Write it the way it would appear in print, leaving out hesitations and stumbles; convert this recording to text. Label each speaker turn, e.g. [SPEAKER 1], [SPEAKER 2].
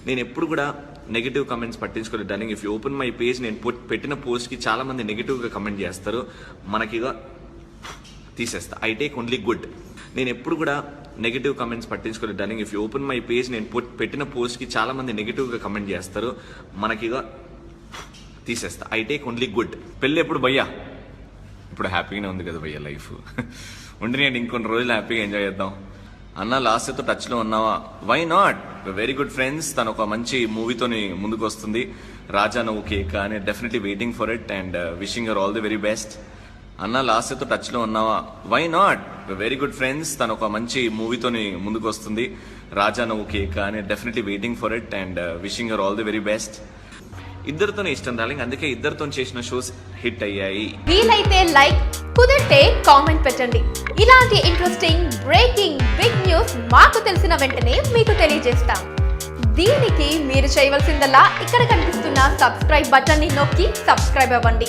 [SPEAKER 1] నేను ఎప్పుడు కూడా నెగిటివ్ కమెంట్స్ పట్టించుకోలేదు darling. If you open my page, నేను పెట్టిన పోస్ట్కి చాలా మంది నెగిటివ్గా కమెంట్ చేస్తారు, మనకిగా తీసేస్తా. I take only good. నేను ఎప్పుడు కూడా నెగిటివ్ కమెంట్స్ పట్టించుకోలేదు darling. If you open my page, నేను పెట్టిన పోస్ట్కి చాలా మంది నెగిటివ్గా కమెంట్ చేస్తారు, మనకిగా తీసేస్తా. I take only good. పెళ్ళి ఎప్పుడు భయ్యా? ఇప్పుడు హ్యాపీగానే ఉంది కదా భయ్యా లైఫ్. ఉండి నేను ఇంకొన్ని రోజులు హ్యాపీగా ఎంజాయ్ చేద్దాం. అన్న లాస్ట్తో టచ్లో ఉన్నావా? Why not? Very good friends. తను ఒక మంచి మూవీతోని ముందుకు వస్తుంది, రాజా నువ్వు కేక్ అని. Definitely waiting for it and wishing her all the very best. అన్న లాస్ట్తో టచ్లో ఉన్నావా? Why not? Very good friends. తను ఒక మంచి మూవీతోని ముందుకు వస్తుంది, రాజా నువ్వు కేక్ అని. Definitely waiting for it and wishing her all the very best. ఇద్దరితోనే ఇష్టం డార్లింగ్, అందుకే ఇద్దరితో చేసిన షోస్ హిట్ అయ్యాయి.
[SPEAKER 2] వీలైతే లైక్, కుదిరితే కామెంట్ పెట్టండి. ఇలాంటి ఇంట్రెస్టింగ్ బ్రేకింగ్ బిగ్ న్యూస్ మాకు తెలిసిన వెంటనే మీకు తెలియజేస్తాం. దీనికి మీరు చేయవలసిందల్లా ఇక్కడ కనిపిస్తున్న సబ్స్క్రైబ్ బటన్ ని నొక్కి సబ్స్క్రైబ్ అవ్వండి.